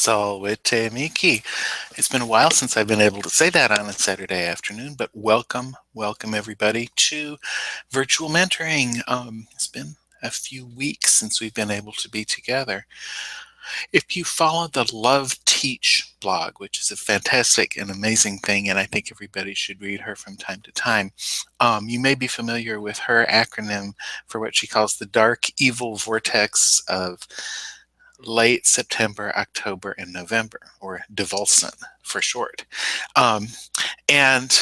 Salvete Miki. It's been a while since I've been able to say that on a Saturday afternoon, but welcome everybody to virtual mentoring. It's been a few weeks since we've been able to be together. If you follow the Love Teach blog, which is a fantastic and amazing thing, and I think everybody should read her from time to time, you may be familiar with her acronym for what she calls the dark evil vortex of late September, October, and November, or Devulsen for short. Um, and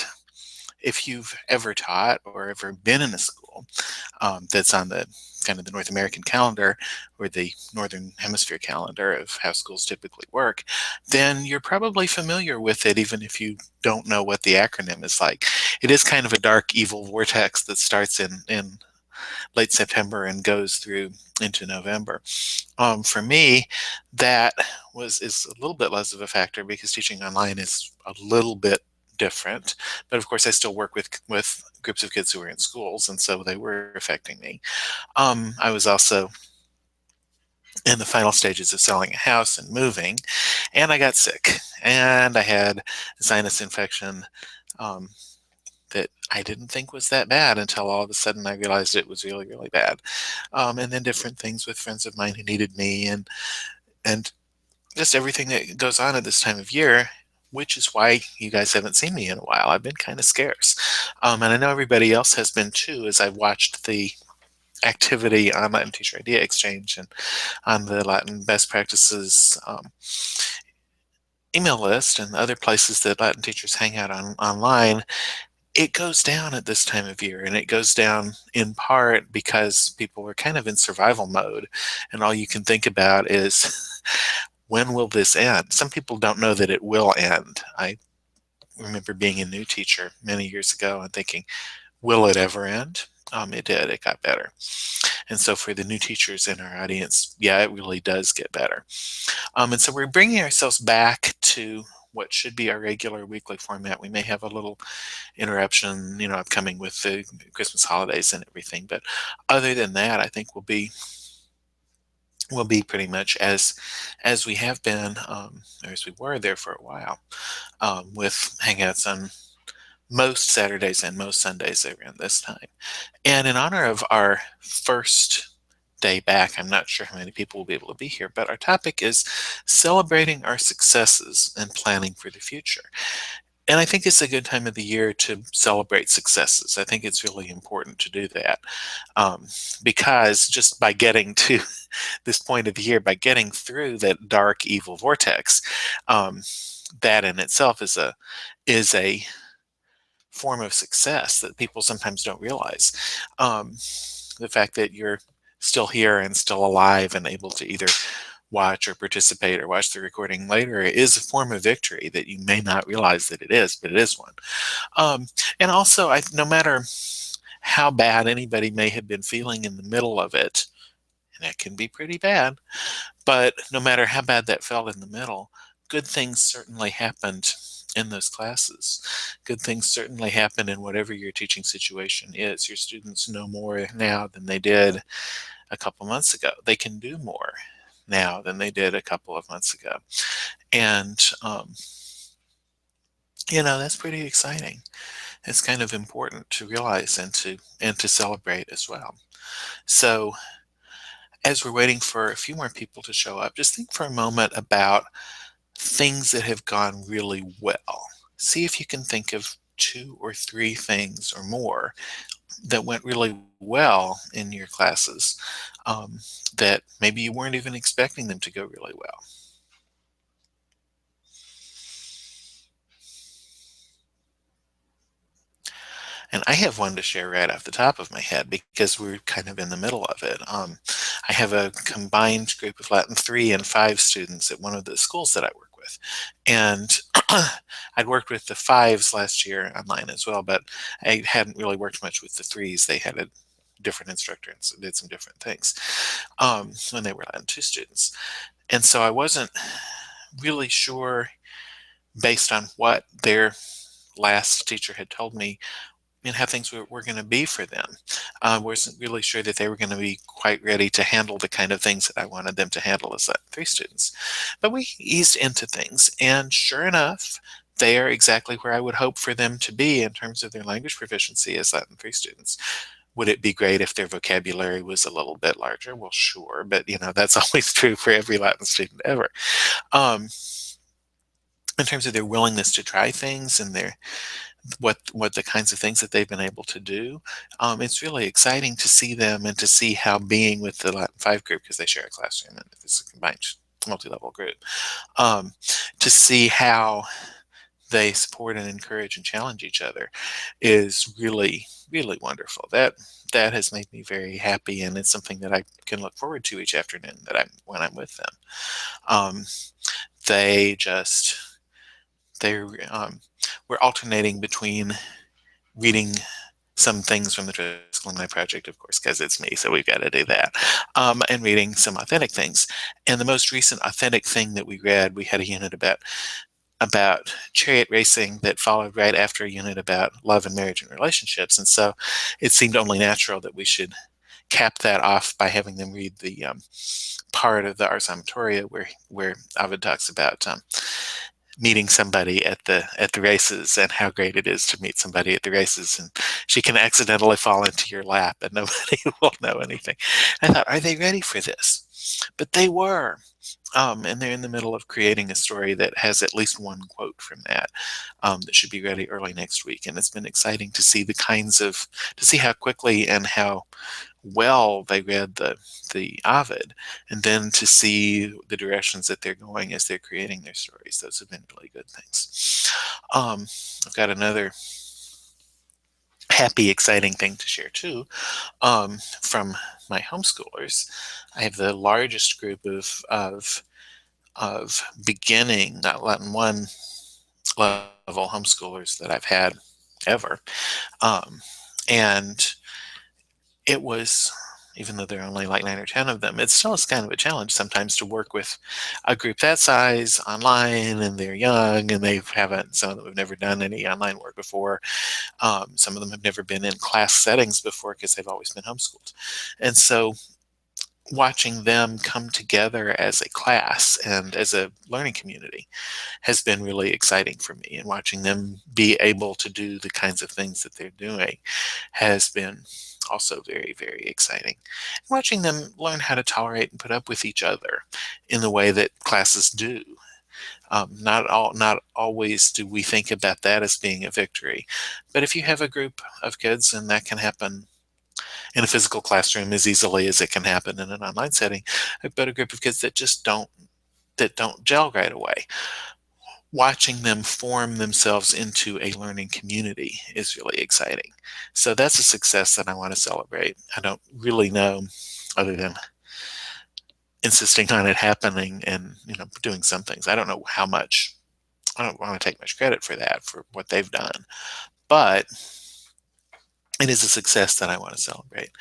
if you've ever taught or ever been in a school that's on the kind of the North American calendar or the Northern Hemisphere calendar of how schools typically work, then you're probably familiar with it, even if you don't know what the acronym is like. It is kind of a dark, evil vortex that starts in late September and goes through into November. For me, that is a little bit less of a factor because teaching online is a little bit different. But of course, I still work with groups of kids who are in schools, and so they were affecting me. I was also in the final stages of selling a house and moving, and I got sick, and I had a sinus infection. Um, that I didn't think was that bad until all of a sudden I realized it was really, really bad. And then different things with friends of mine who needed me, and just everything that goes on at this time of year, which is why you guys haven't seen me in a while. I've been kind of scarce. And I know everybody else has been too, as I've watched the activity on Latin Teacher Idea Exchange and on the Latin Best Practices email list and other places that Latin teachers hang out on online. It goes down at this time of year, and it goes down in part because people are kind of in survival mode, and all you can think about is when will this end? Some people don't know that it will end. I remember being a new teacher many years ago and thinking, will it ever end? It did. It got better. And so for the new teachers in our audience, yeah, it really does get better. And so we're bringing ourselves back to what should be our regular weekly format. We may have a little interruption, upcoming with the Christmas holidays and everything. But other than that, I think we'll be pretty much as we have been, or as we were there for a while, with hangouts on most Saturdays and most Sundays around this time. And in honor of our first day back, I'm not sure how many people will be able to be here, but our topic is celebrating our successes and planning for the future. And I think it's a good time of the year to celebrate successes. I think it's really important to do that, because just by getting to this point of the year, by getting through that dark, evil vortex, that in itself is a form of success that people sometimes don't realize. The fact that you're still here and still alive and able to either watch or participate or watch the recording later is a form of victory that you may not realize that it is, but it is one. And also, no matter how bad anybody may have been feeling in the middle of it, and it can be pretty bad, but no matter how bad that felt in the middle, good things certainly happened in those classes. Good things certainly happen in whatever your teaching situation is. Your students know more now than they did a couple months ago. They can do more now than they did a couple of months ago. And, that's pretty exciting. It's kind of important to realize and to celebrate as well. So as we're waiting for a few more people to show up, just think for a moment about things that have gone really well. See if you can think of 2 or 3 things or more that went really well in your classes, that maybe you weren't even expecting them to go really well. And I have one to share right off the top of my head because we're kind of in the middle of it. I have a combined group of Latin 3 and 5 students at one of the schools that I work with. And I'd worked with the 5s last year online as well, but I hadn't really worked much with the 3s. They had a different instructor and so did some different things when they were Latin 2 students. And so I wasn't really sure, based on what their last teacher had told me, and how things were going to be for them. I wasn't really sure that they were going to be quite ready to handle the kind of things that I wanted them to handle as Latin 3 students. But we eased into things, and sure enough, they are exactly where I would hope for them to be in terms of their language proficiency as Latin 3 students. Would it be great if their vocabulary was a little bit larger? Well, sure, but that's always true for every Latin student ever. Um, in terms of their willingness to try things and their what the kinds of things that they've been able to do, it's really exciting to see them and to see how being with the Latin 5 group, because they share a classroom and it's a combined multi-level group, um, to see how they support and encourage and challenge each other is really, really wonderful. That has made me very happy, and it's something that I can look forward to each afternoon that I'm when I'm with them. Um, they just they're we're alternating between reading some things from the Driscoll and I project, of course, because it's me, so we've got to do that, and reading some authentic things. And the most recent authentic thing that we read, we had a unit about chariot racing that followed right after a unit about love and marriage and relationships. And so it seemed only natural that we should cap that off by having them read the part of the Ars Amatoria where Ovid talks about meeting somebody at the races and how great it is to meet somebody at the races, and she can accidentally fall into your lap and nobody will know anything. I thought, are they ready for this? But they were. And they're in the middle of creating a story that has at least one quote from that, that should be ready early next week. And it's been exciting to see to see how quickly and how well they read the Ovid, and then to see the directions that they're going as they're creating their stories. Those have been really good things. I've got another happy, exciting thing to share too, from my homeschoolers. I have the largest group of beginning Latin 1 level homeschoolers that I've had ever. Um, and it was, even though there are only like 9 or 10 of them, it's still kind of a challenge sometimes to work with a group that size online, and they're young and some of them have never done any online work before. Some of them have never been in class settings before because they've always been homeschooled. And so watching them come together as a class and as a learning community has been really exciting for me. And watching them be able to do the kinds of things that they're doing has been also very, very exciting. Watching them learn how to tolerate and put up with each other in the way that classes do. Not always do we think about that as being a victory, but if you have a group of kids, and that can happen in a physical classroom as easily as it can happen in an online setting, but a group of kids that don't gel right away. Watching them form themselves into a learning community is really exciting. So that's a success that I want to celebrate. I don't really know, other than insisting on it happening and doing some things. I don't know how much. I don't want to take much credit for that, for what they've done, but it is a success that I want to celebrate.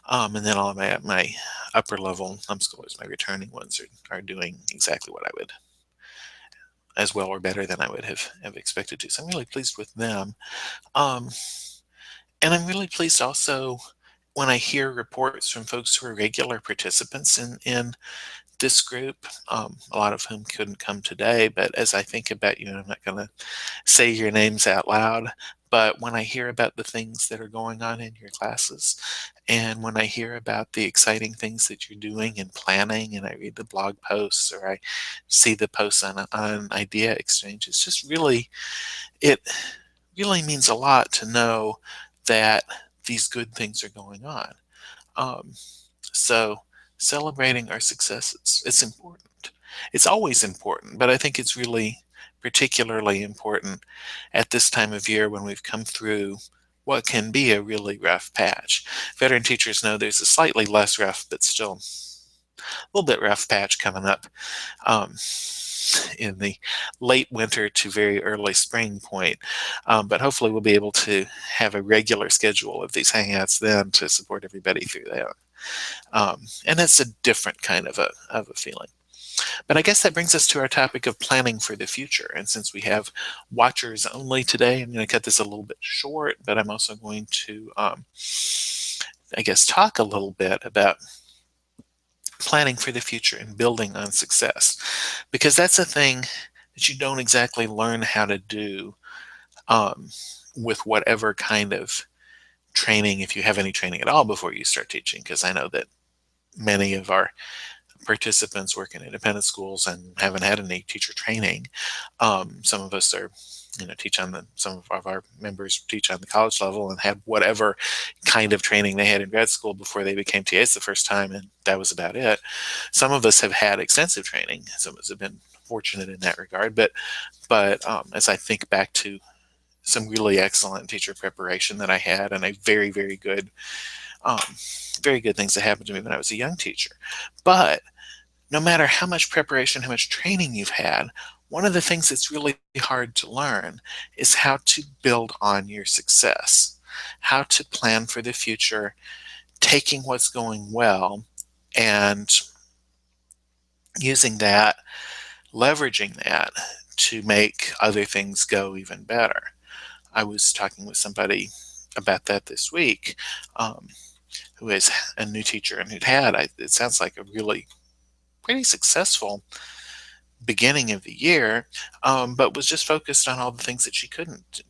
And then all of my upper level homeschoolers, my returning ones, are doing exactly what I would, as well or better than I would have expected to. So I'm really pleased with them. Um, and I'm really pleased also when I hear reports from folks who are regular participants in this group, a lot of whom couldn't come today. But as I think about you, and I'm not going to say your names out loud, but when I hear about the things that are going on in your classes, and when I hear about the exciting things that you're doing and planning, and I read the blog posts or I see the posts on Idea Exchange, it really means a lot to know that these good things are going on. Um, so celebrating our successes, it's important. It's always important, but I think it's really particularly important at this time of year when we've come through what can be a really rough patch. Veteran teachers know there's a slightly less rough, but still a little bit rough patch coming up um, in the late winter to very early spring point. But hopefully we'll be able to have a regular schedule of these hangouts then to support everybody through that. And it's a different kind of a feeling. But I guess that brings us to our topic of planning for the future. And since we have watchers only today, I'm going to cut this a little bit short, but I'm also going to, I guess, talk a little bit about planning for the future and building on success, because that's a thing that you don't exactly learn how to do um, with whatever kind of training, if you have any training at all before you start teaching, because I know that many of our participants work in independent schools and haven't had any teacher training. Some of us are, teach on some of our members teach on the college level and had whatever kind of training they had in grad school before they became TAs the first time, and that was about it. Some of us have had extensive training. Some of us have been fortunate in that regard. But as I think back to some really excellent teacher preparation that I had, and a um, very good things that happened to me when I was a young teacher. But no matter how much preparation, how much training you've had, one of the things that's really hard to learn is how to build on your success, how to plan for the future, taking what's going well and using that, leveraging that to make other things go even better. I was talking with somebody about that this week, who is a new teacher and it sounds like a really pretty successful beginning of the year, but was just focused on all the things that she couldn't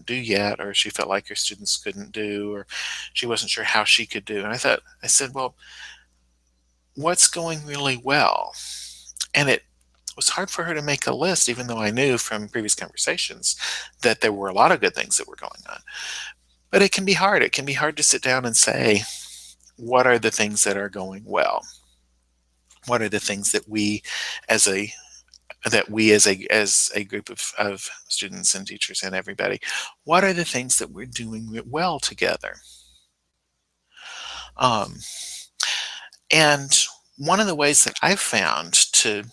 do yet, or she felt like her students couldn't do, or she wasn't sure how she could do. And I said, well, what's going really well? And it was hard for her to make a list, even though I knew from previous conversations that there were a lot of good things that were going on. But it can be hard. It can be hard to sit down and say, what are the things that are going well? What are the things that we as a group of students and teachers and everybody, what are the things that we're doing well together? Um, and one of the ways that I've found to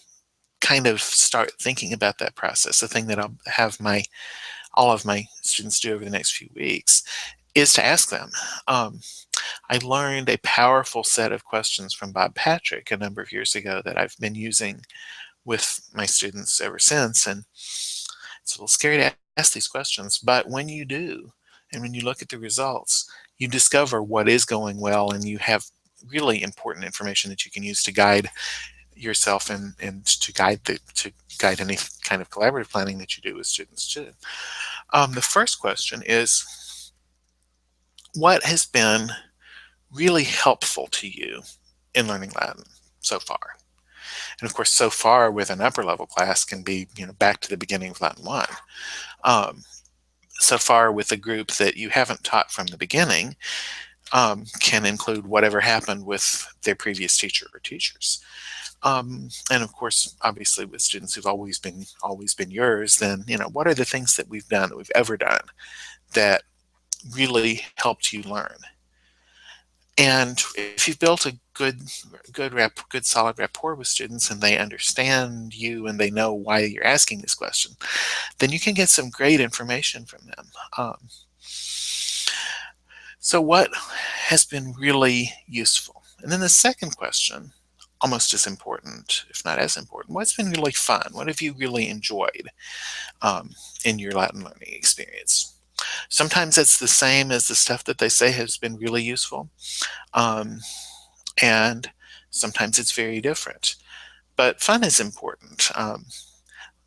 kind of start thinking about that process, the thing that I'll have all of my students do over the next few weeks, is to ask them. I learned a powerful set of questions from Bob Patrick a number of years ago that I've been using with my students ever since. And it's a little scary to ask these questions, but when you do, and when you look at the results, you discover what is going well, and you have really important information that you can use to guide yourself and to guide any kind of collaborative planning that you do with students too. The first question is, what has been really helpful to you in learning Latin so far? And of course, so far with an upper level class can be, back to the beginning of Latin 1. So far with a group that you haven't taught from the beginning can include whatever happened with their previous teacher or teachers. And of course, obviously with students who've always been yours, then, what are the things that we've done, that we've ever done, that really helped you learn? And if you've built a good solid rapport with students, and they understand you and they know why you're asking this question, then you can get some great information from them. So what has been really useful? And then the second question, almost as important, if not as important, what's been really fun? What have you really enjoyed in your Latin learning experience? Sometimes it's the same as the stuff that they say has been really useful. And sometimes it's very different. But fun is important.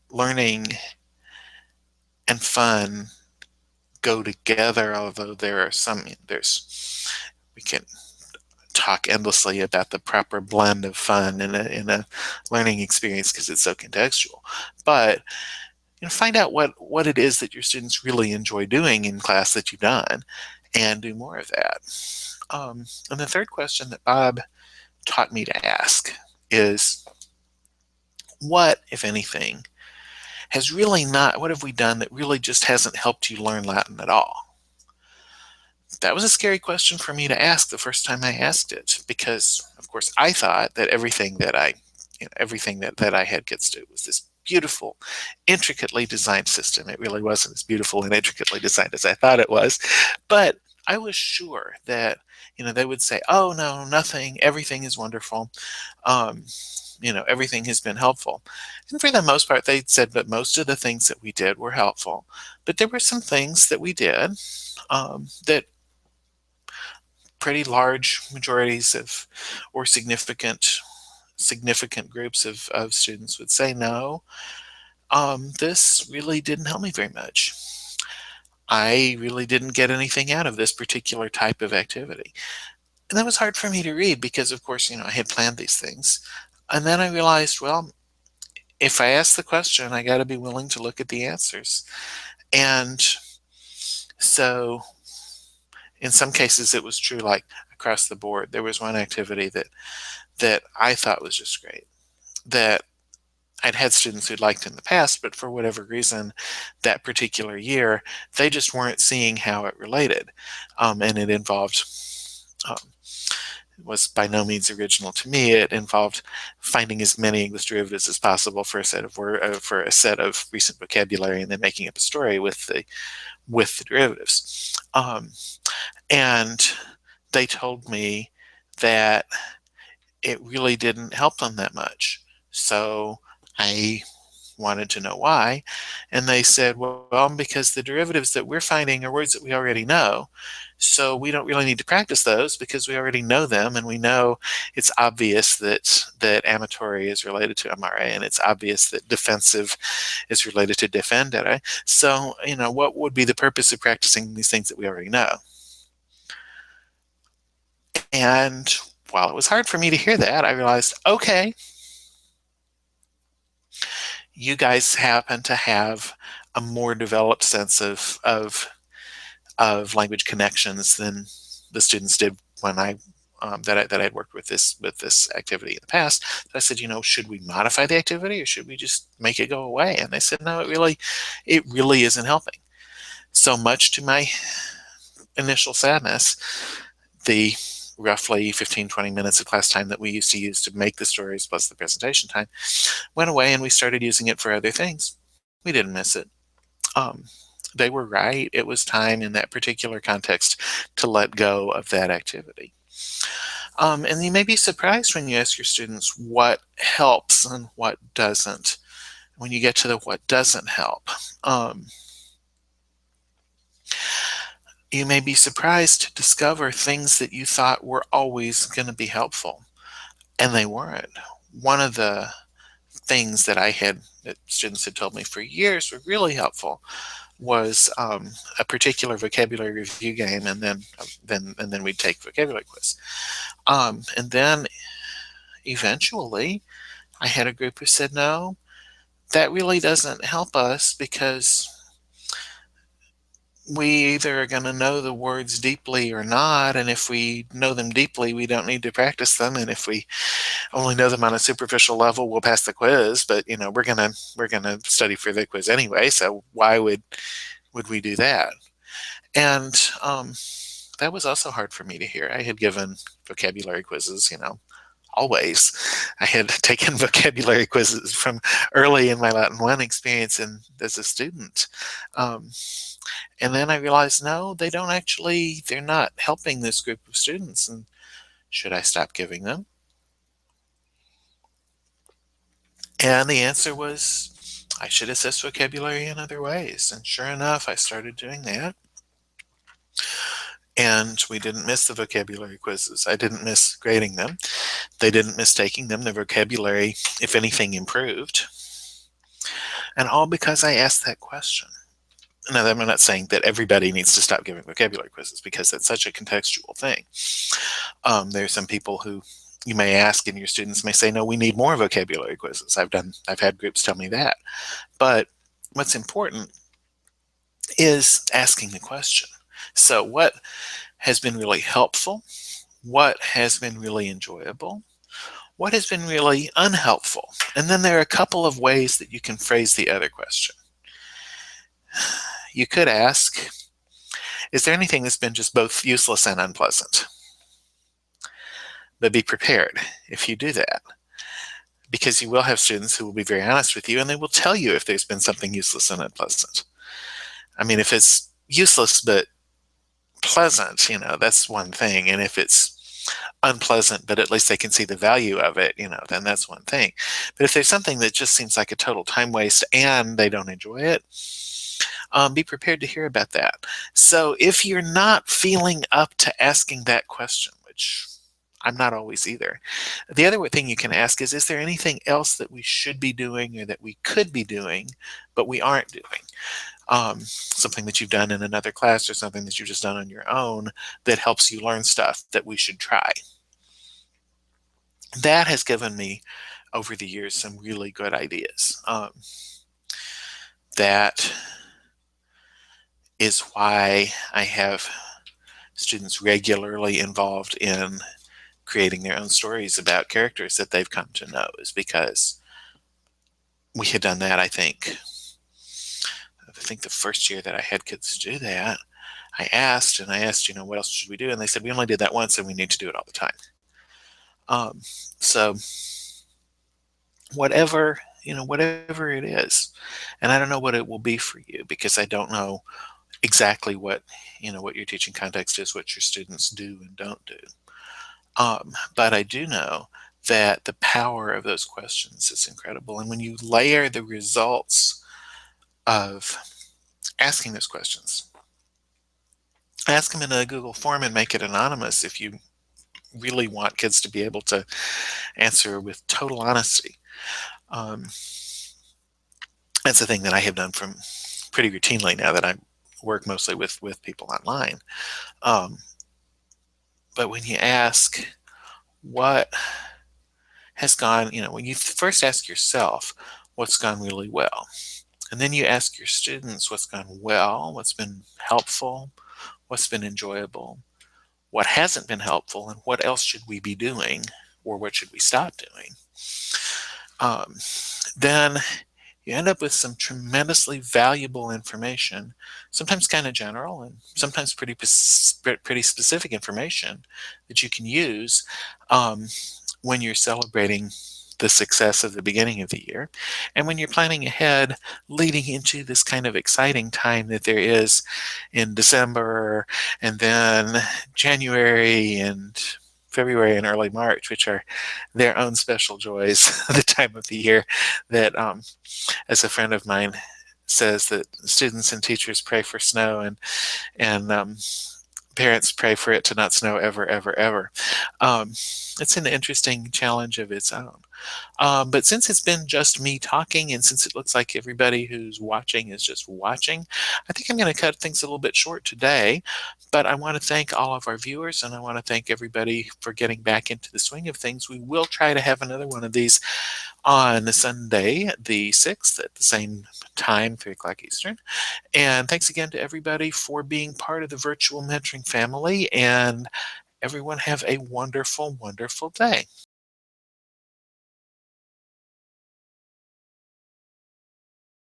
Learning and fun go together, although we can talk endlessly about the proper blend of fun in a learning experience because it's so contextual. But find out what it is that your students really enjoy doing in class that you've done, and do more of that. And the third question that Bob taught me to ask is, what, if anything, what have we done that really just hasn't helped you learn Latin at all? That was a scary question for me to ask the first time I asked it, because of course I thought that everything that I had kids do was this beautiful, intricately designed system. It really wasn't as beautiful and intricately designed as I thought it was, but I was sure that they would say, "Oh no, nothing. Everything is wonderful. Um, everything has been helpful." And for the most part, they said, "But most of the things that we did were helpful. But there were some things that we did that pretty large majorities of, or significant groups of students would say, no, this really didn't help me very much. I really didn't get anything out of this particular type of activity." And that was hard for me to read because, of course, I had planned these things. And then I realized, well, if I ask the question, I got to be willing to look at the answers. And so in some cases, it was true, like across the board. There was one activity that I thought was just great, that I'd had students who'd liked in the past, but for whatever reason, that particular year, they just weren't seeing how it related. And it involved, um, was by no means original to me. It involved finding as many English derivatives as possible for a set of for a set of recent vocabulary, and then making up a story with the derivatives. And they told me that it really didn't help them that much. So I wanted to know why. And they said, well, because the derivatives that we're finding are words that we already know. So we don't really need to practice those because we already know them, and we know it's obvious that amatory is related to amare, and it's obvious that defensive is related to defendere. So, what would be the purpose of practicing these things that we already know? And while it was hard for me to hear that, I realized, okay, you guys happen to have a more developed sense of language connections than the students did when that I'd worked with this activity in the past. So I said, should we modify the activity or should we just make it go away? And they said, no, it really isn't helping. So much to my initial sadness, the roughly 15-20 minutes of class time that we used to use to make the stories plus the presentation time went away, and we started using it for other things. We didn't miss it. They were right. It was time in that particular context to let go of that activity. And you may be surprised when you ask your students what helps and what doesn't. When you get to the what doesn't help, you may be surprised to discover things that you thought were always going to be helpful, and they weren't. One of the things that students had told me for years were really helpful was a particular vocabulary review game, and then we'd take vocabulary quiz. And then eventually, I had a group who said, no, that really doesn't help us because we either are going to know the words deeply or not, and if we know them deeply, we don't need to practice them, and if we only know them on a superficial level, we'll pass the quiz. But we're gonna study for the quiz anyway, so why would we do that? And that was also hard for me to hear. I had given vocabulary quizzes, always. I had taken vocabulary quizzes from early in my Latin 1 experience and as a student. And then I realized, no, they're not helping this group of students. And should I stop giving them? And the answer was, I should assess vocabulary in other ways. And sure enough, I started doing that. And we didn't miss the vocabulary quizzes. I didn't miss grading them. They didn't miss taking them. Their vocabulary, if anything, improved. And all because I asked that question. Now, I'm not saying that everybody needs to stop giving vocabulary quizzes because that's such a contextual thing. There are some people who you may ask, and your students may say, no, we need more vocabulary quizzes. I've had groups tell me that. But what's important is asking the question. So what has been really helpful? What has been really enjoyable? What has been really unhelpful? And then there are a couple of ways that you can phrase the other question. You could ask, is there anything that's been just both useless and unpleasant? But be prepared if you do that, because you will have students who will be very honest with you, and they will tell you if there's been something useless and unpleasant. I mean, if it's useless but pleasant, that's one thing. And if it's unpleasant, but at least they can see the value of it, then that's one thing. But if there's something that just seems like a total time waste and they don't enjoy it, be prepared to hear about that. So if you're not feeling up to asking that question, which I'm not always either, the other thing you can ask is there anything else that we should be doing or that we could be doing, but we aren't doing? Something that you've done in another class or something that you've just done on your own that helps you learn stuff that we should try. That has given me, over the years, some really good ideas. That is why I have students regularly involved in creating their own stories about characters that they've come to know, is because we had done that, I think the first year that I had kids do that, I asked, what else should we do? And they said, we only did that once and we need to do it all the time. So whatever it is, and I don't know what it will be for you because I don't know exactly what your teaching context is, what your students do and don't do. But I do know that the power of those questions is incredible. And when you layer the results of asking those questions, ask them in a Google form and make it anonymous if you really want kids to be able to answer with total honesty. That's a thing that I have done from pretty routinely now that I work mostly with people online. But when you ask what has gone, when you first ask yourself what's gone really well, and then you ask your students what's gone well, what's been helpful, what's been enjoyable, what hasn't been helpful, and what else should we be doing, or what should we stop doing, then you end up with some tremendously valuable information, sometimes kind of general and sometimes pretty specific information that you can use when you're celebrating the success of the beginning of the year, and when you're planning ahead leading into this kind of exciting time that there is in December and then January and February and early March, which are their own special joys, the time of the year that, as a friend of mine says, that students and teachers pray for snow and parents pray for it to not snow ever, ever, ever. It's an interesting challenge of its own. But since it's been just me talking, and since it looks like everybody who's watching is just watching, I think I'm going to cut things a little bit short today. But I want to thank all of our viewers, and I want to thank everybody for getting back into the swing of things. We will try to have another one of these on Sunday, the 6th, at the same time, 3 o'clock Eastern. And thanks again to everybody for being part of the virtual mentoring family. And everyone have a wonderful, wonderful day.